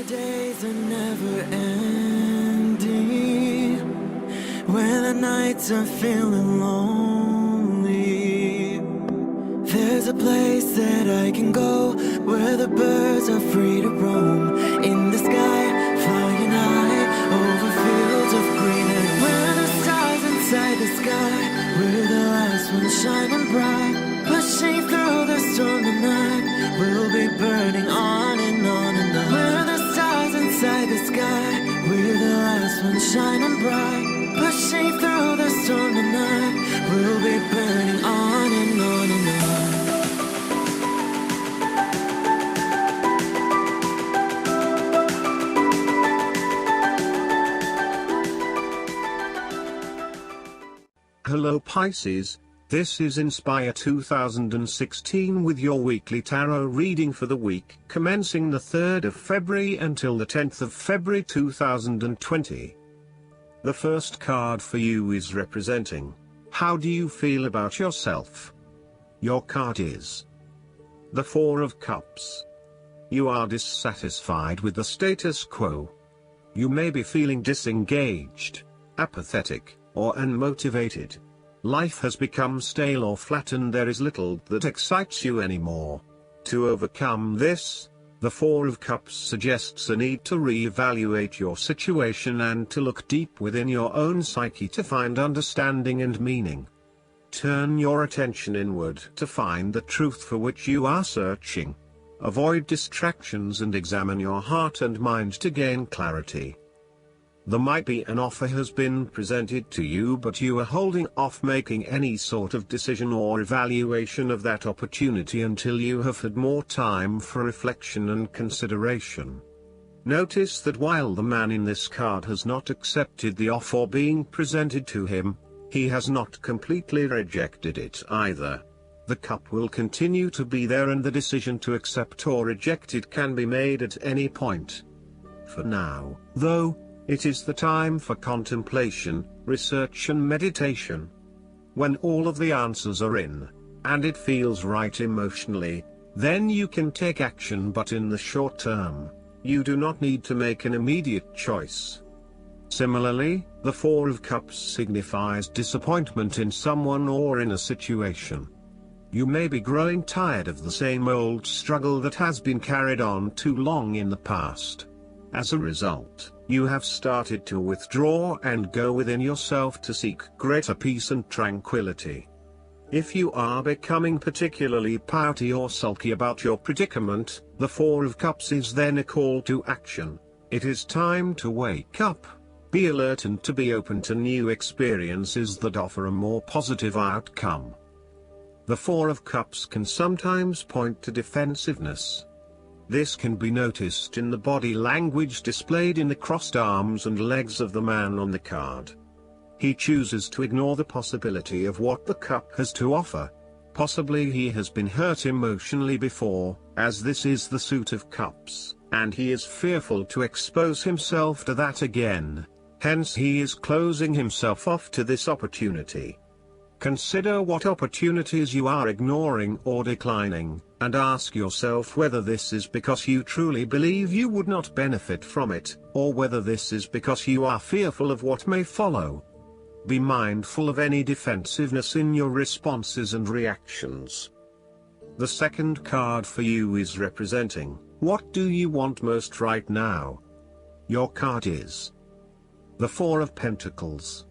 days are never ending, when the nights are feeling lonely, there's a place that I can go, where the birds are free to roam, in the sky, flying high, over fields of green, and where the stars inside the sky, we're the last ones shining bright, pushing through the storm tonight, we'll be burning on and on and on. We're the stars inside the sky, we're the last ones shining bright, pushing through the storm tonight, we'll be burning on and on and on. Hello Pisces, this is Inspire 2016 with your weekly tarot reading for the week commencing the 3rd of February until the 10th of February 2020. The first card for you is representing, how do you feel about yourself? Your card is the Four of Cups. You are dissatisfied with the status quo. You may be feeling disengaged, apathetic, or unmotivated. Life has become stale or flat and there is little that excites you anymore. To overcome this, the Four of Cups suggests a need to re-evaluate your situation and to look deep within your own psyche to find understanding and meaning. Turn your attention inward to find the truth for which you are searching. Avoid distractions and examine your heart and mind to gain clarity. There might be an offer has been presented to you, but you are holding off making any sort of decision or evaluation of that opportunity until you have had more time for reflection and consideration. Notice that while the man in this card has not accepted the offer being presented to him, he has not completely rejected it either. The cup will continue to be there and the decision to accept or reject it can be made at any point. For now, though, it is the time for contemplation, research and meditation. When all of the answers are in, and it feels right emotionally, then you can take action, but in the short term, you do not need to make an immediate choice. Similarly, the Four of Cups signifies disappointment in someone or in a situation. You may be growing tired of the same old struggle that has been carried on too long in the past. As a result, you have started to withdraw and go within yourself to seek greater peace and tranquility. If you are becoming particularly pouty or sulky about your predicament, the Four of Cups is then a call to action. It is time to wake up, be alert and to be open to new experiences that offer a more positive outcome. The Four of Cups can sometimes point to defensiveness. This can be noticed in the body language displayed in the crossed arms and legs of the man on the card. He chooses to ignore the possibility of what the cup has to offer. Possibly he has been hurt emotionally before, as this is the Suit of Cups, and he is fearful to expose himself to that again. Hence he is closing himself off to this opportunity. Consider what opportunities you are ignoring or declining, and ask yourself whether this is because you truly believe you would not benefit from it, or whether this is because you are fearful of what may follow. Be mindful of any defensiveness in your responses and reactions. The second card for you is representing, what do you want most right now? Your card is the Four of Pentacles.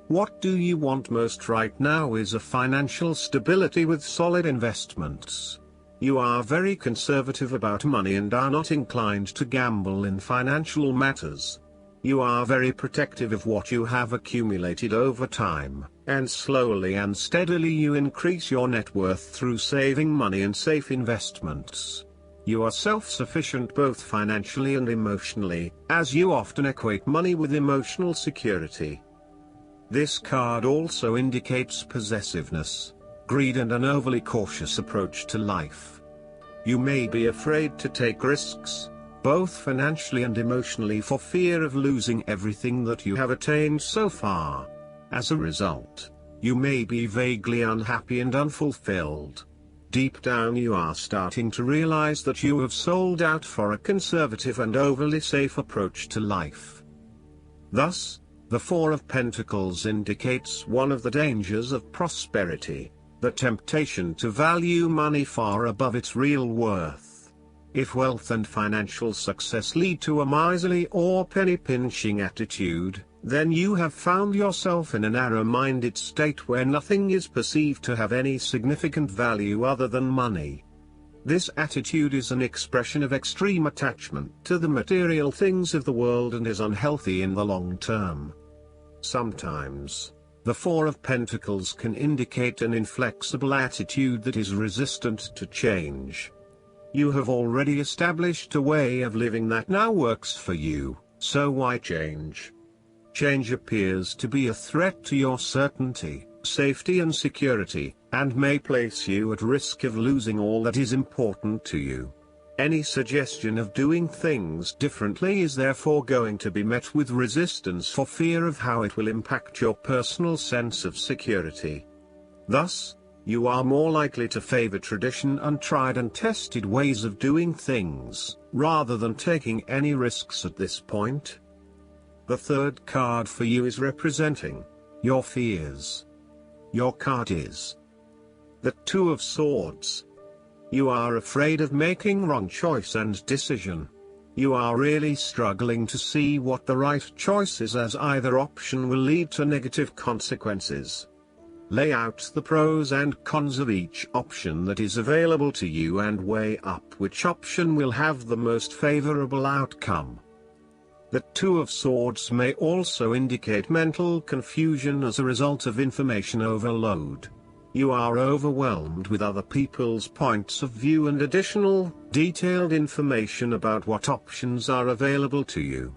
What do you want most right now is a financial stability with solid investments. You are very conservative about money and are not inclined to gamble in financial matters. You are very protective of what you have accumulated over time, and slowly and steadily you increase your net worth through saving money and safe investments. You are self-sufficient both financially and emotionally, as you often equate money with emotional security. This card also indicates possessiveness, greed and an overly cautious approach to life. You may be afraid to take risks, both financially and emotionally, for fear of losing everything that you have attained so far. As a result, you may be vaguely unhappy and unfulfilled. deep down you are starting to realize that you have sold out for a conservative and overly safe approach to life. Thus, the Four of Pentacles indicates one of the dangers of prosperity, the temptation to value money far above its real worth. If wealth and financial success lead to a miserly or penny-pinching attitude, then you have found yourself in a narrow-minded state where nothing is perceived to have any significant value other than money. This attitude is an expression of extreme attachment to the material things of the world and is unhealthy in the long term. Sometimes, the Four of Pentacles can indicate an inflexible attitude that is resistant to change. You have already established a way of living that now works for you, so why change? Change appears to be a threat to your certainty, safety and security, and may place you at risk of losing all that is important to you. Any suggestion of doing things differently is therefore going to be met with resistance for fear of how it will impact your personal sense of security. Thus, you are more likely to favor tradition and tried and tested ways of doing things, rather than taking any risks at this point. The third card for you is representing your fears. Your card is the Two of Swords. You are afraid of making wrong choice and decision. You are really struggling to see what the right choice is, as either option will lead to negative consequences. Lay out the pros and cons of each option that is available to you and weigh up which option will have the most favorable outcome. The Two of Swords may also indicate mental confusion as a result of information overload. You are overwhelmed with other people's points of view and additional, detailed information about what options are available to you.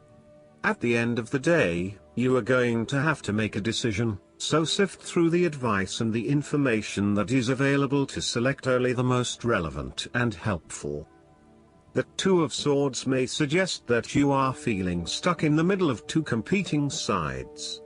At the end of the day, you are going to have to make a decision, so sift through the advice and the information that is available to select only the most relevant and helpful. The Two of Swords may suggest that you are feeling stuck in the middle of two competing sides.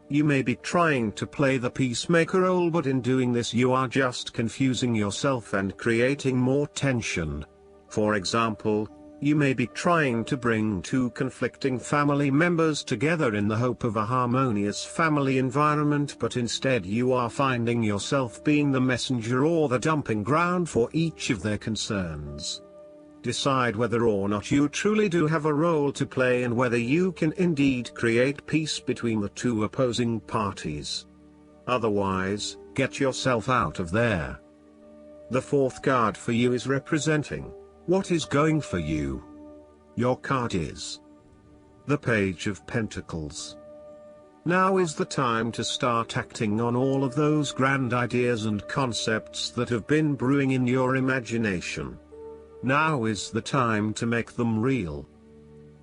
You may be trying to play the peacemaker role, but in doing this you are just confusing yourself and creating more tension. For example, you may be trying to bring two conflicting family members together in the hope of a harmonious family environment, but instead you are finding yourself being the messenger or the dumping ground for each of their concerns. Decide whether or not you truly do have a role to play and whether you can indeed create peace between the two opposing parties. Otherwise, get yourself out of there. The fourth card for you is representing what is going for you. Your card is the Page of Pentacles. Now is the time to start acting on all of those grand ideas and concepts that have been brewing in your imagination. Now is the time to make them real.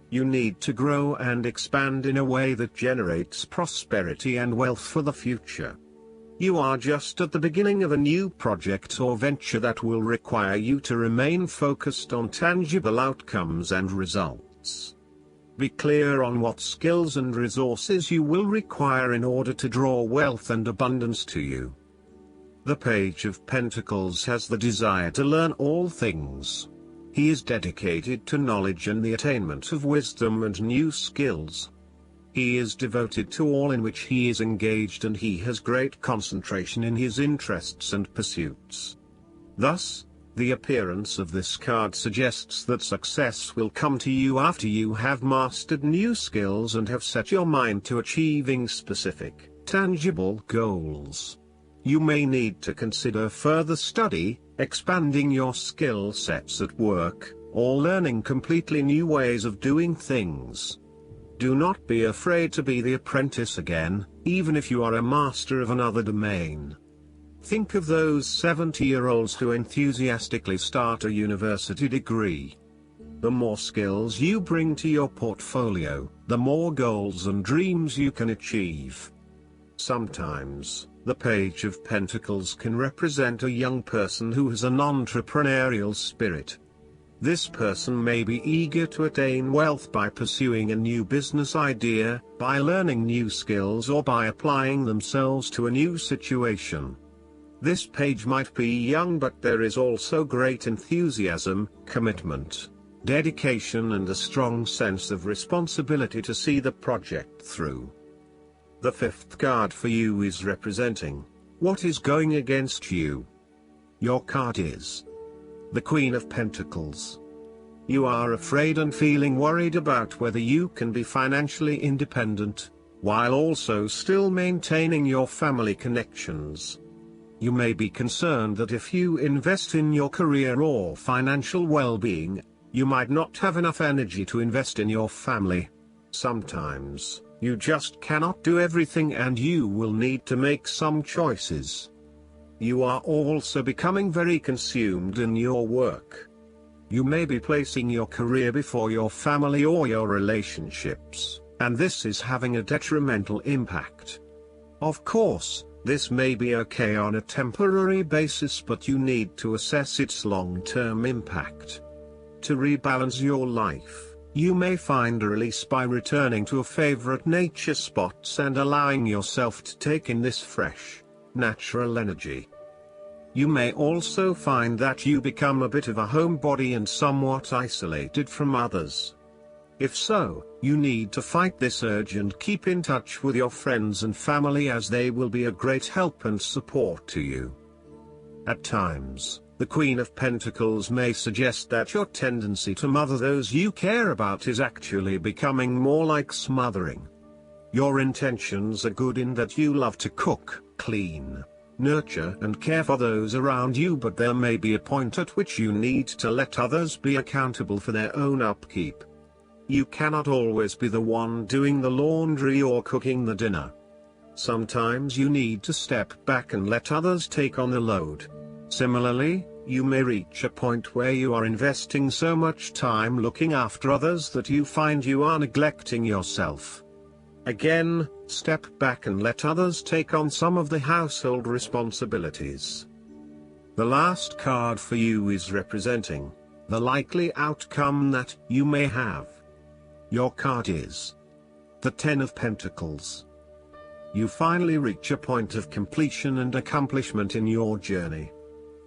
You need to grow and expand in a way that generates prosperity and wealth for the future. You are just at the beginning of a new project or venture that will require you to remain focused on tangible outcomes and results. Be clear on what skills and resources you will require in order to draw wealth and abundance to you. The Page of Pentacles has the desire to learn all things. He is dedicated to knowledge and the attainment of wisdom and new skills. He is devoted to all in which he is engaged, and he has great concentration in his interests and pursuits. Thus, the appearance of this card suggests that success will come to you after you have mastered new skills and have set your mind to achieving specific, tangible goals. You may need to consider further study, expanding your skill sets at work, or learning completely new ways of doing things. Do not be afraid to be the apprentice again, even if you are a master of another domain. Think of those 70-year-olds who enthusiastically start a university degree. The more skills you bring to your portfolio, the more goals and dreams you can achieve. Sometimes, the Page of Pentacles can represent a young person who has an entrepreneurial spirit. This person may be eager to attain wealth by pursuing a new business idea, by learning new skills, or by applying themselves to a new situation. This page might be young, but there is also great enthusiasm, commitment, dedication and a strong sense of responsibility to see the project through. The fifth card for you is representing what is going against you. Your card is the Queen of Pentacles. You are afraid and feeling worried about whether you can be financially independent, while also still maintaining your family connections. You may be concerned that if you invest in your career or financial well-being, you might not have enough energy to invest in your family. Sometimes, you just cannot do everything and you will need to make some choices. You are also becoming very consumed in your work. You may be placing your career before your family or your relationships, and this is having a detrimental impact. Of course, this may be okay on a temporary basis, but you need to assess its long-term impact. To rebalance your life, you may find a release by returning to a favorite nature spots and allowing yourself to take in this fresh, natural energy. You may also find that you become a bit of a homebody and somewhat isolated from others. If so, you need to fight this urge and keep in touch with your friends and family, as they will be a great help and support to you. At times, the Queen of Pentacles may suggest that your tendency to mother those you care about is actually becoming more like smothering. Your intentions are good in that you love to cook, clean, nurture and care for those around you, but there may be a point at which you need to let others be accountable for their own upkeep. You cannot always be the one doing the laundry or cooking the dinner. Sometimes you need to step back and let others take on the load. Similarly, you may reach a point where you are investing so much time looking after others that you find you are neglecting yourself. Again, step back and let others take on some of the household responsibilities. The last card for you is representing the likely outcome that you may have. Your card is the Ten of Pentacles. You finally reach a point of completion and accomplishment in your journey.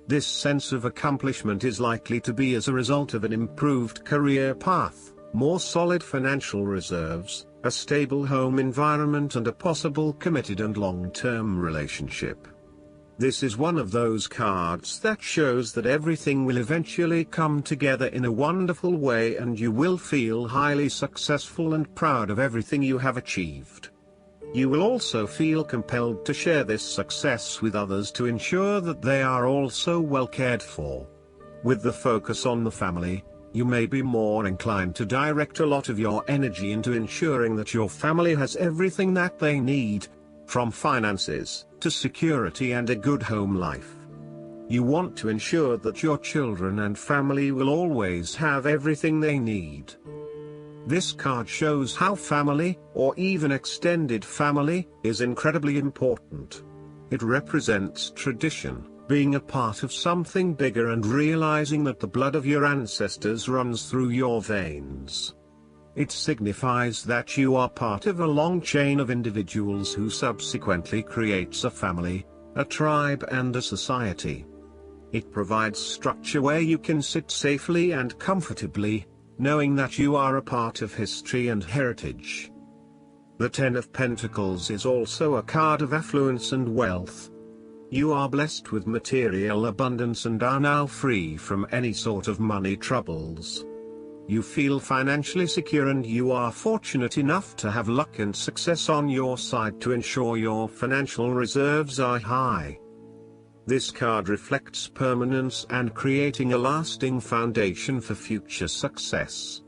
This sense of accomplishment is likely to be as a result of an improved career path, more solid financial reserves, a stable home environment and a possible committed and long-term relationship. This is one of those cards that shows that everything will eventually come together in a wonderful way and you will feel highly successful and proud of everything you have achieved. You will also feel compelled to share this success with others to ensure that they are also well cared for. With the focus on the family, you may be more inclined to direct a lot of your energy into ensuring that your family has everything that they need, from finances to security and a good home life. You want to ensure that your children and family will always have everything they need. This card shows how family, or even extended family, is incredibly important. It represents tradition, being a part of something bigger and realizing that the blood of your ancestors runs through your veins. It signifies that you are part of a long chain of individuals who subsequently creates a family, a tribe and a society. It provides structure where you can sit safely and comfortably, knowing that you are a part of history and heritage. The Ten of Pentacles is also a card of affluence and wealth. You are blessed with material abundance and are now free from any sort of money troubles. You feel financially secure and you are fortunate enough to have luck and success on your side to ensure your financial reserves are high. This card reflects permanence and creating a lasting foundation for future success.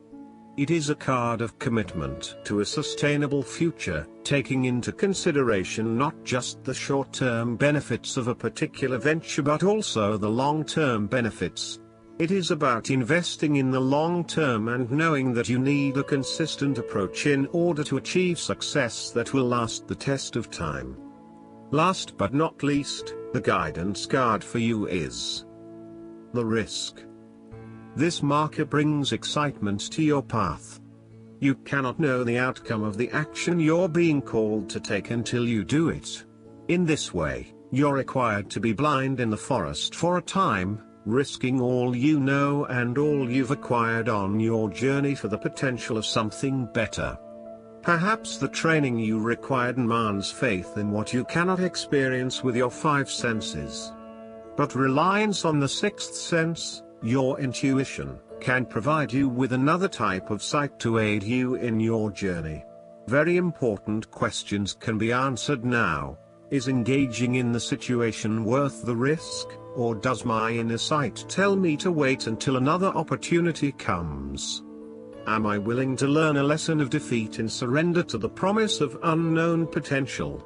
It is a card of commitment to a sustainable future, taking into consideration not just the short-term benefits of a particular venture but also the long-term benefits. It is about investing in the long term and knowing that you need a consistent approach in order to achieve success that will last the test of time. Last but not least, the guidance card for you is the Risk. This marker brings excitement to your path. You cannot know the outcome of the action you're being called to take until you do it. In this way, You're required to be blind in the forest for a time, risking all you know and all you've acquired on your journey for the potential of something better. Perhaps the training you require demands faith in what you cannot experience with your five senses. But reliance on the sixth sense, your intuition, can provide you with another type of sight to aid you in your journey. Very important questions can be answered now. Is engaging in the situation worth the risk, or does my inner sight tell me to wait until another opportunity comes? Am I willing to learn a lesson of defeat and surrender to the promise of unknown potential?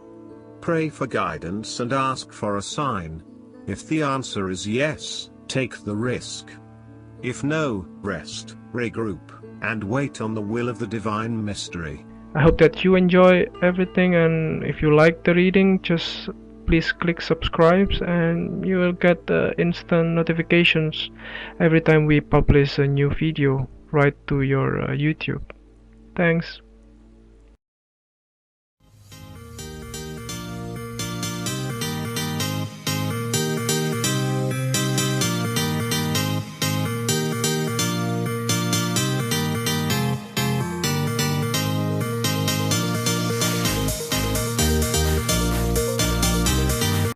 Pray for guidance and ask for a sign. If the answer is yes, take the risk. If no, rest, regroup, and wait on the will of the divine mystery. I hope that you enjoy everything, and if you like the reading, just please click subscribe and you will get instant notifications every time we publish a new video right to your YouTube. Thanks.